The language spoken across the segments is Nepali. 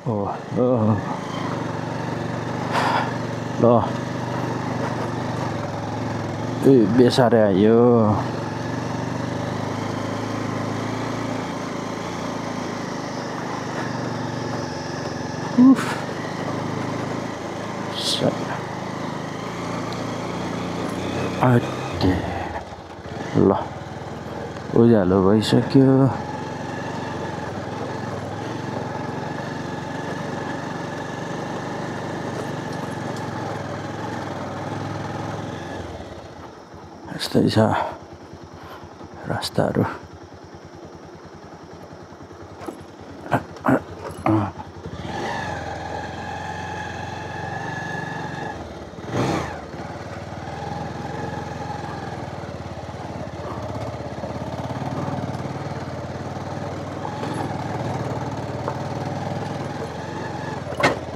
Oh, oh, loh, biasa ayo. Oke, loh, udah भइसक्यो. यस्तै छ रास्ताहरू.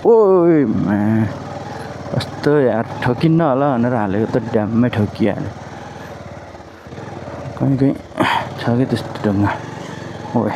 ओइ कस्तो यार ठोकिन्न होला भनेर हालेको त ड्याममै ठोकिहाल्यो. कहीँ छ कि त्यस्तो ढङ्ग. ओए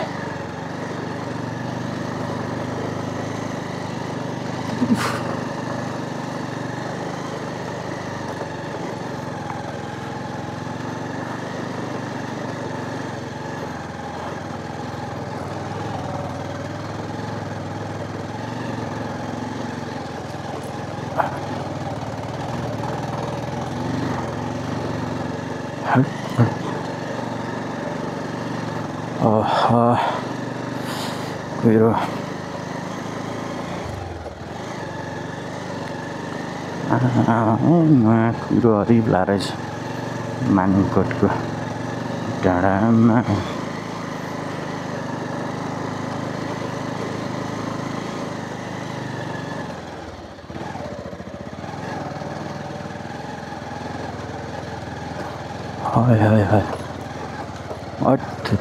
कुहिरो कुहिरो हरिब्ला रहेछ मानकोटको डाँडामा. हाय हाय हाय अठ्ठे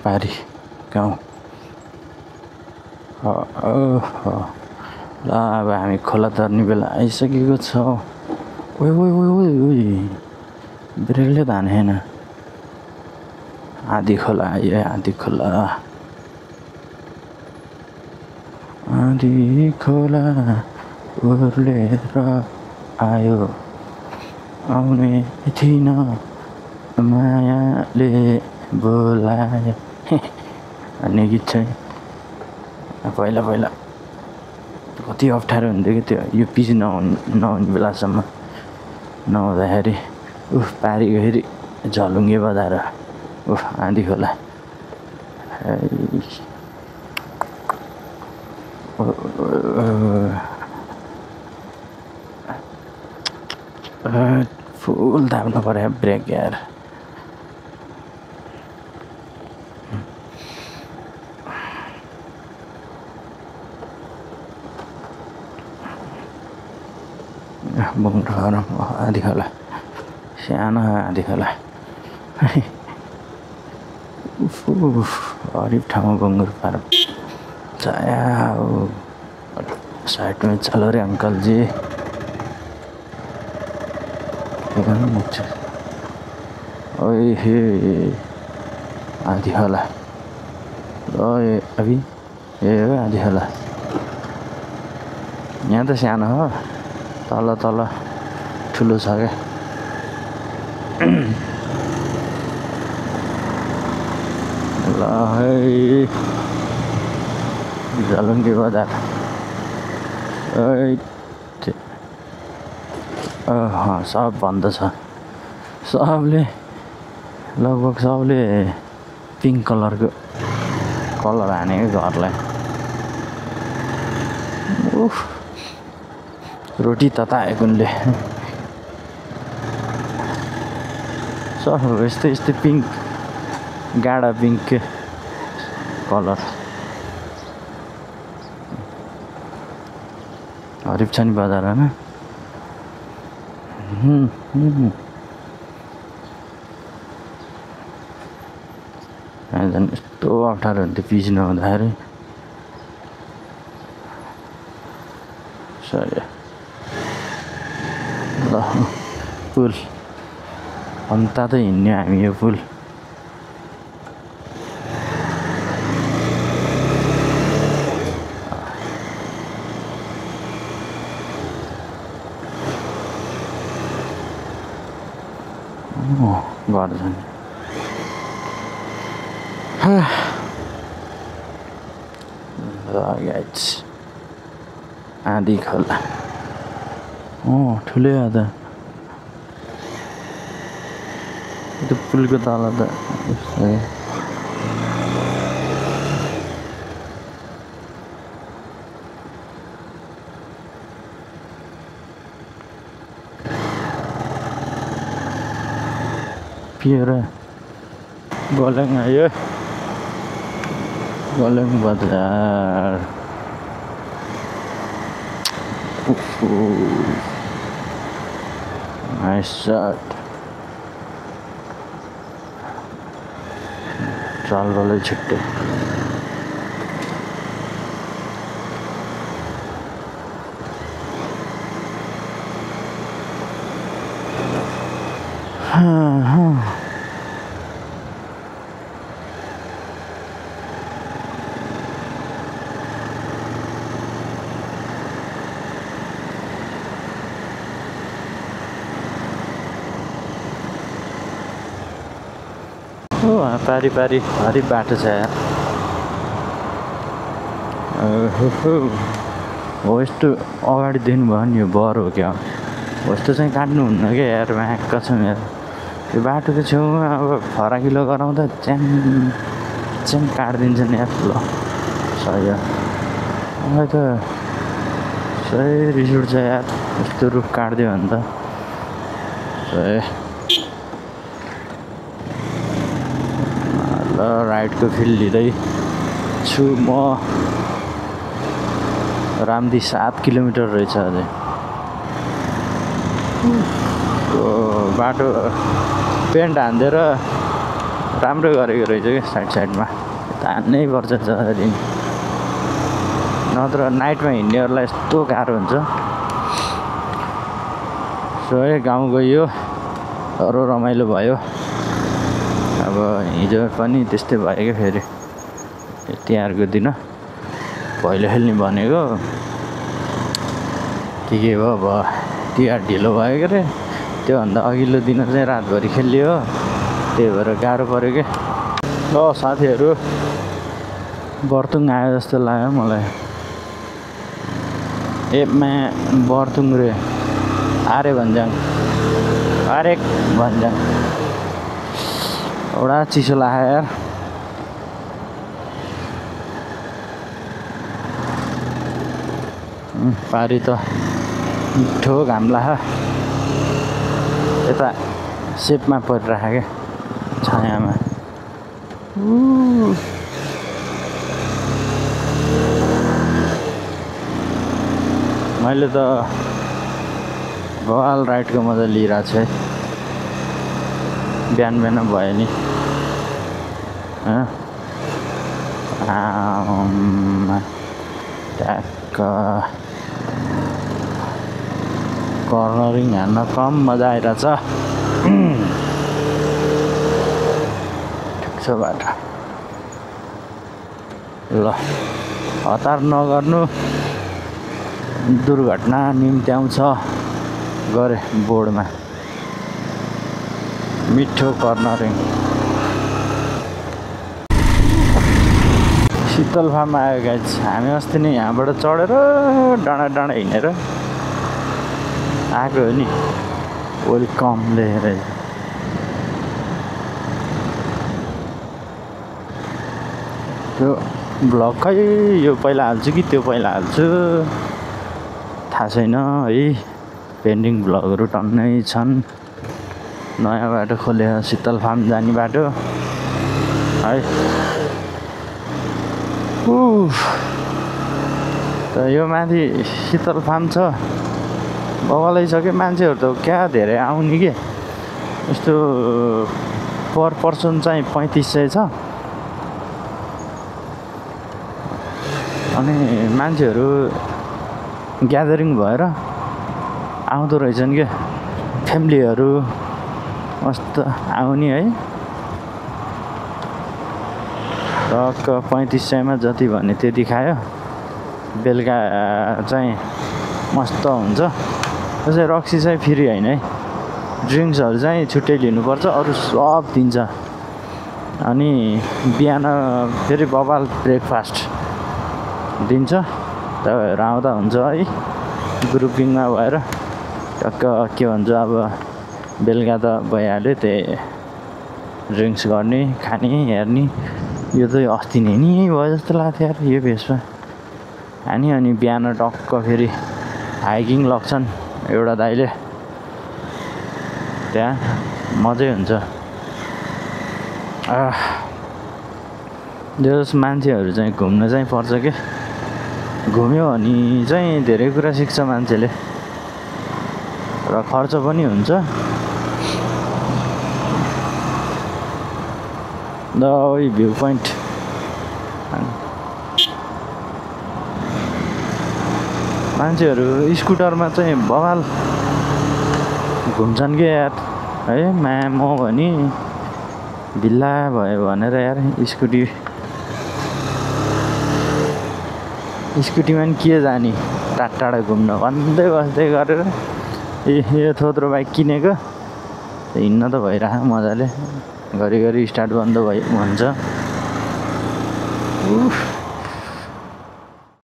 पारी गाउँ. ल अब हामी खोला तर्ने बेला आइसकेको छ. ओइ ओइ ओइ ओइ ओइ ब्रेकले तानेन. आधी खोला आयो. आधी खोला उर्लेर आयो. आउने थिइन मायाले बोलायो भन्ने गीत छ. पहिला कति अप्ठ्यारो हुन्थ्यो कि त्यो यो पिच नहुने बेलासम्म नहुँदाखेरि पारीको फेरि झलुङ्गे बजाएर आँधी खोला. फुल धाप्नु पर्यो ब्रेक यार. बुङडो आधी खोला सानो आधी खोला. हरिब ठाउँमा बङ्गुर पार छाया. साइड में चलो रे अंकल जी. ओए हे आधी खोला. ओए अभी ए आधी खोला. यहाँ त सानो हो. तल ठुलो छ क्या. ल है झलुङ्गे बजार. सब बन्द छ. सबले लगभग सबले पिङ्क कलरको कलर हानेको घरलाई. रोटी तताएको उनले. सब यस्तै पिङ्क गाढा पिङ्क कलर. हरिपछानी बजार होइन झन् यस्तो अप्ठ्यारो हुन्थ्यो पिच नहुँदाखेरि सरी ल पुल अन्ता त हिँड्ने हामी यो पुल घर जाने गाइस आँधी खोला ठुलै हो त त्यो पुलको तल त पिएर गोलङ आयो गोलङ बजार नाइस शट चाल वाले छिट्टो पारी पारी भारी बाटो छ यार हो यस्तो अगाडि देख्नुभयो नि यो बर हो क्या हो यस्तो चाहिँ काट्नुहुन्न क्या यार कसम यार यो बाटोको छेउमा अब फराकिलो गराउँदा च्याङ च्याङ काटिदिन्छ नि यार ल सही हो मलाई त सही रिस उठ्छ यार यस्तो रुख काटिदियो भने त सही राइडको फिल लिँदै छु म रामदी 7 किलोमिटर रहेछ अझै बाटो पेन्ट हानिदिएर राम्रो गरेको रहेछ क्या साइडमा हान्नै पर्छ जसरी नत्र नाइटमा हिँड्नेहरूलाई यस्तो गाह्रो हुन्छ सो है गाउँ गयो रमाइलो भयो अब हिजो पनि त्यस्तै भयो क्या फेरि तिहारको दिन भैलो खेल्ने भनेको के भयो अब तिहार ढिलो भयो के अरे त्योभन्दा अघिल्लो दिन चाहिँ रातभरि खेलियो त्यही भएर गाह्रो पऱ्यो क्या ल साथीहरू बर्तुङ आयो जस्तो लाग्यो मलाई एपमा बर्तुङ रे आरे भन्ज्याङ आरे भन्ज्याङ एउटा चिसो लाग्यो यार पारी त मिठो घाम लाग्यो यता सेपमा परिरहेको क्या छायामा मैले त बवाल राइडको मजा लिइरहेको छु है बिहान बिहान भयो नि ट्याक्क कर्नरिङ हान्न कम मजा आइरहेछ ठिक छ बाटो ल हतार नगर्नु दुर्घटना निम्त्याउँछ गरे बोर्डमा मिठो कर्नरिङ शीतल फार्म आयो गाइज हामी अस्ति नै यहाँबाट चढेर डाँडा डाँडा हिँडेर आएको हो नि वेलकम लेखेर त्यो भ्लग खै यो पहिला हाल्छु कि त्यो पहिला हाल्छु थाहा छैन है पेन्डिङ भ्लगहरू टन्नै छन् नयाँ बाटो खोलेर शीतल फार्म जाने बाटो है त यो माथि शीतल फार्म छ बगाइसक्यो मान्छेहरू त क्या धेरै आउने के यस्तो पर पर्सन चाहिँ 3500 छ अनि मान्छेहरू ग्यादरिङ भएर आउँदो रहेछन् के फ्यामिलीहरू मस्त आउने है टक्क 3500 मा जति भने त्यति खायो बेलुका चाहिँ मस्त हुन्छ त्यसै रक्सी चाहिँ फ्री हैन है ड्रिङ्क्सहरू चाहिँ छुट्टै लिनुपर्छ अरू सब दिन्छ अनि बिहान फेरि बबाल ब्रेकफास्ट दिन्छ तपाईँहरू आउँदा हुन्छ है ग्रुपिङमा भएर टक्क के भन्छ अब बेलुका त भइहाल्यो त्यही ड्रिङ्क्स गर्ने खाने हेर्ने यो त अस्ति नै नि भयो जस्तो लाग्थ्यो यार यो भेषमा अनि बिहान टक्क फेरि हाइकिङ लग्छन् एउटा दाइले त्यहाँ मजै हुन्छ जस मान्छेहरू चाहिँ घुम्न चाहिँ पर्छ के घुम्यो भने चाहिँ धेरै कुरा सिक्छ मान्छेले र खर्च पनि हुन्छ द भ्यू पोइन्ट मान्छेहरू स्कुटरमा चाहिँ बवाल घुम्छन् के यार है म भने ढिल्ला भयो भनेर यार स्कुटीमा नि के जाने टाढा घुम्न भन्दै बस्दै गरेर यो थोत्रो बाइक किनेको हिँड्न त भइरह मजाले घरिघरि स्टार्ट बन्द हुन्छ